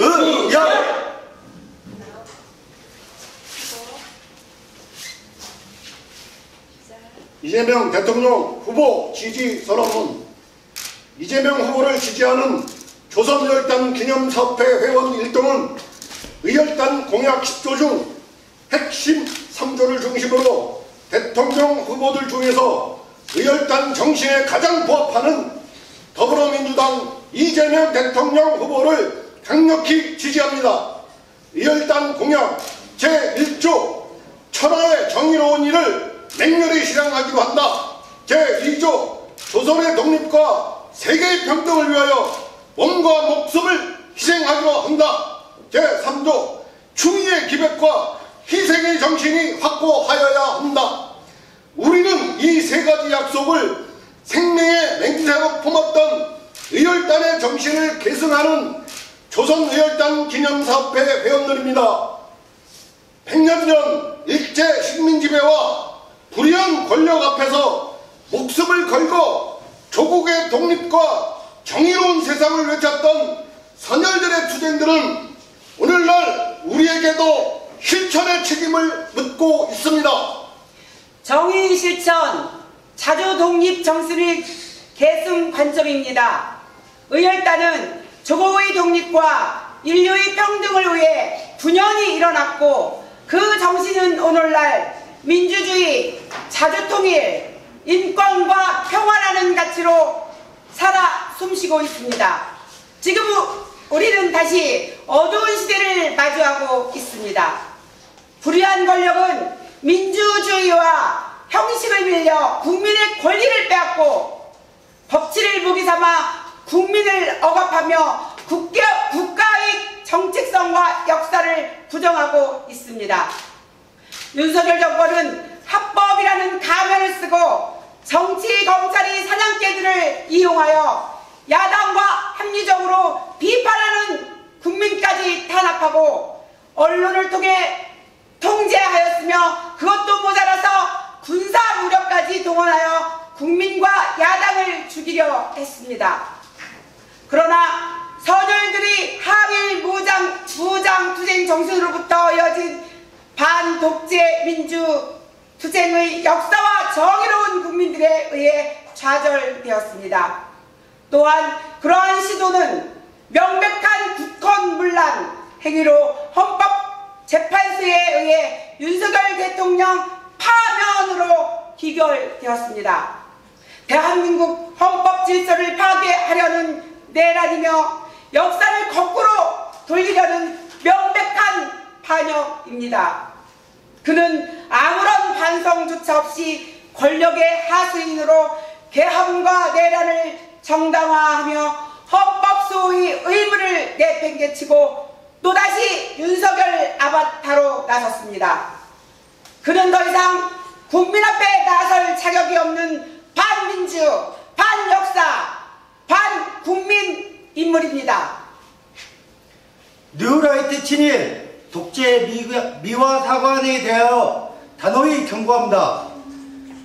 의야! 이재명 대통령 후보 지지 선언문. 이재명 후보를 지지하는 조선의열단 기념사업회 회원 일동은 의열단 공약 10조 중 핵심 3조를 중심으로 대통령 후보들 중에서 의열단 정신에 가장 부합하는 더불어민주당 이재명 대통령 후보를 강력히 지지합니다. 의열단 공약 제1조 천하의 정의로운 일을 맹렬히 실행하기로 한다. 제2조 조선의 독립과 세계의 평등을 위하여 몸과 목숨을 희생하기로 한다. 제3조 충의의 기백과 희생의 정신이 확고하여야 한다. 우리는 이 세 가지 약속을 생명의 맹세로 품었던 의열단의 정신을 계승하는 조선의열단 기념사업회 회원들입니다. 100년 전 일제 식민지배와 불의한 권력 앞에서 목숨을 걸고 조국의 독립과 정의로운 세상을 외쳤던 선열들의 투쟁들은 오늘날 우리에게도 실천의 책임을 묻고 있습니다. 정의 실천, 자주 독립 정신의 계승 관점입니다. 의열단은 조국의 독립과 인류의 평등을 위해 9년이 일어났고 그 정신은 오늘날 민주주의, 자주통일, 인권과 평화라는 가치로 살아 숨쉬고 있습니다. 지금 우리는 다시 어두운 시대를 마주하고 있습니다. 불의한 권력은 민주주의와 형식을 빌려 국민의 권리를 빼앗고 법치를 무기 삼아 국민을 억압하며 국가의 정책성과 역사를 부정하고 있습니다. 윤석열 정권은 합법이라는 가면을 쓰고 정치, 검찰이 사냥개들을 이용하여 야당과 합리적으로 비판하는 국민까지 탄압하고 언론을 통해 통제하였으며 그것도 모자라서 군사 무력까지 동원하여 국민과 야당을 죽이려 했습니다. 그러나 선열들이 항일 무장 투쟁 정신으로부터 이어진 반독재 민주 투쟁의 역사와 정의로운 국민들에 의해 좌절되었습니다. 또한 그러한 시도는 명백한 국헌문란 행위로 헌법재판소에 의해 윤석열 대통령 파면으로 기결되었습니다. 대한민국 헌법 질서를 파괴하려는 내란이며 역사를 거꾸로 돌리려는 명백한 반역입니다. 그는 아무런 반성조차 없이 권력의 하수인으로 계엄과 내란을 정당화하며 헌법 수호의 의무를 내팽개치고 또다시 윤석열 아바타로 나섰습니다. 그는 더 이상 국민 앞에 나설 자격이 없는 반민주, 반역사, 반국민 인물입니다. 뉴라이트 친일, 독재 미화 사관에 대하여 단호히 경고합니다.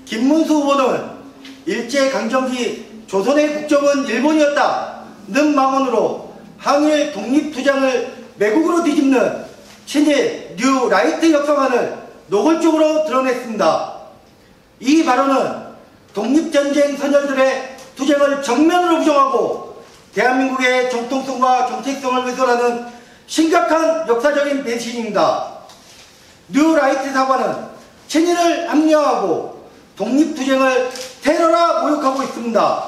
김문수 후보는 일제강점기 조선의 국적은 일본이었다는 망언으로 항일 독립투쟁을 매국으로 뒤집는 친일 뉴라이트 역사관을 노골적으로 드러냈습니다. 이 발언은 독립전쟁 선열들의 투쟁을 정면으로 부정하고 대한민국의 정통성과 정체성을 훼손하는 심각한 역사적인 배신입니다. 뉴라이트 사관은 친일을 합리화하고 독립투쟁을 테러라 모욕하고 있습니다.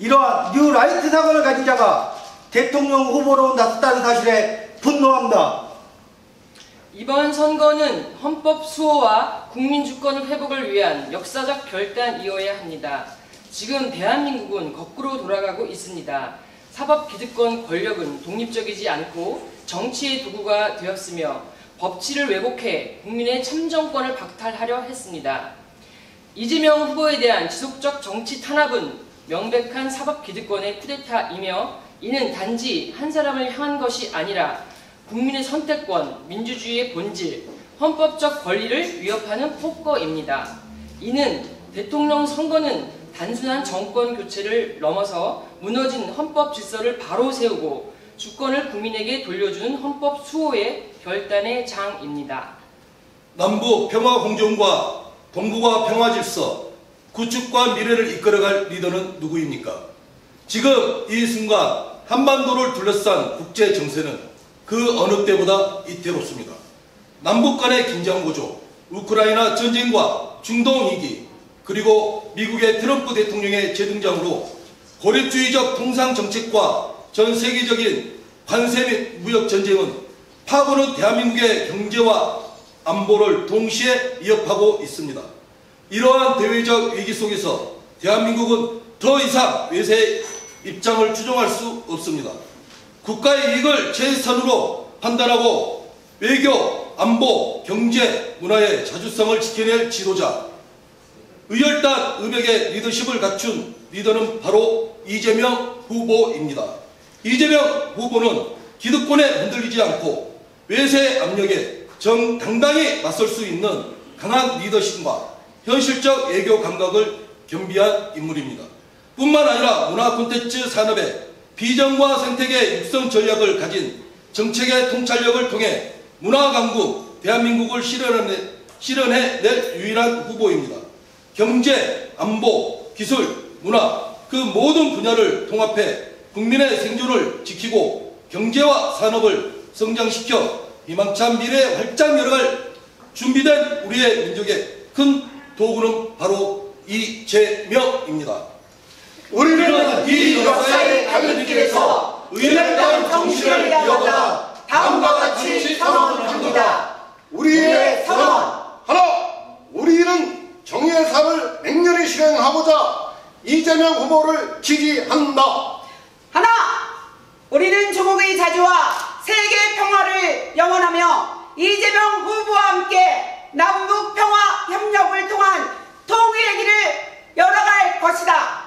이러한 뉴라이트 사관을 가진 자가 대통령 후보로 나섰다는 사실에 분노합니다. 이번 선거는 헌법 수호와 국민 주권의 회복을 위한 역사적 결단이어야 합니다. 지금 대한민국은 거꾸로 돌아가고 있습니다. 사법 기득권 권력은 독립적이지 않고 정치의 도구가 되었으며 법치를 왜곡해 국민의 참정권을 박탈하려 했습니다. 이재명 후보에 대한 지속적 정치 탄압은 명백한 사법 기득권의 쿠데타이며 이는 단지 한 사람을 향한 것이 아니라 국민의 선택권, 민주주의의 본질, 헌법적 권리를 위협하는 폭거입니다. 이는 대통령 선거는 단순한 정권 교체를 넘어서 무너진 헌법 질서를 바로 세우고 주권을 국민에게 돌려주는 헌법 수호의 결단의 장입니다. 남북 평화 공존과 동북아 평화 질서, 구축과 미래를 이끌어갈 리더는 누구입니까? 지금 이 순간 한반도를 둘러싼 국제 정세는 그 어느 때보다 이태롭습니다. 남북 간의 긴장 고조, 우크라이나 전쟁과 중동 위기, 그리고 미국의 트럼프 대통령의 재등장으로 고립주의적 통상 정책과 전 세계적인 관세 및 무역 전쟁은 파고는 대한민국의 경제와 안보를 동시에 위협하고 있습니다. 이러한 대외적 위기 속에서 대한민국은 더 이상 외세의 입장을 추종할 수 없습니다. 국가의 이익을 최선으로 판단하고 외교, 안보, 경제, 문화의 자주성을 지켜낼 지도자, 의열단 의벽의 리더십을 갖춘 리더는 바로 이재명 후보입니다. 이재명 후보는 기득권에 흔들리지 않고 외세 압력에 정당당히 맞설 수 있는 강한 리더십과 현실적 외교 감각을 겸비한 인물입니다. 뿐만 아니라 문화 콘텐츠 산업의 비전과 생태계 육성 전략을 가진 정책의 통찰력을 통해 문화 강국 대한민국을 실현해낼 유일한 후보입니다. 경제, 안보, 기술, 문화 그 모든 분야를 통합해 국민의 생존을 지키고 경제와 산업을 성장시켜 희망찬 미래에 활짝 열어갈 준비된 우리의 민족의 큰 도구는 바로 이재명입니다. 우리는 이 역사의 갈림길에서 의열단 정신을 이어가다 다음과 같이 선언합니다. 우리의 선언 하나, 우리는 정의의 삶을 맹렬히 실행하고자 이재명 후보를 지지한다. 하나, 우리는 조국의 자주와 세계 평화를 영원하며 이재명 후보와 함께 남북 평화 협력을 통한 통일의 길을 열어갈 것이다.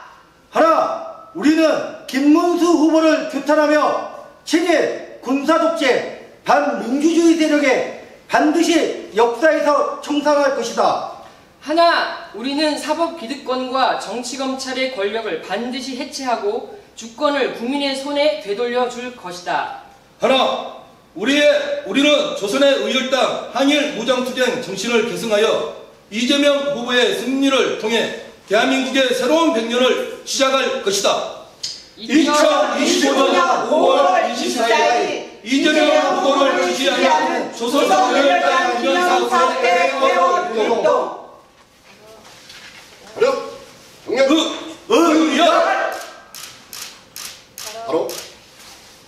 하나, 우리는 김문수 후보를 규탄하며 친일, 군사독재, 반민주주의 세력에 반드시 역사에서 청산할 것이다. 하나, 우리는 사법 기득권과 정치검찰의 권력을 반드시 해체하고 주권을 국민의 손에 되돌려 줄 것이다. 하나, 우리는 조선의 의열당 항일 무장투쟁 정신을 계승하여 이재명 후보의 승리를 통해 대한민국의 새로운 100년을 시작할 것이다. 2025년 5월 24일 이재명 후보를 지지하는 조선의열당 기념사업회 회원 운동. 정렬. 의열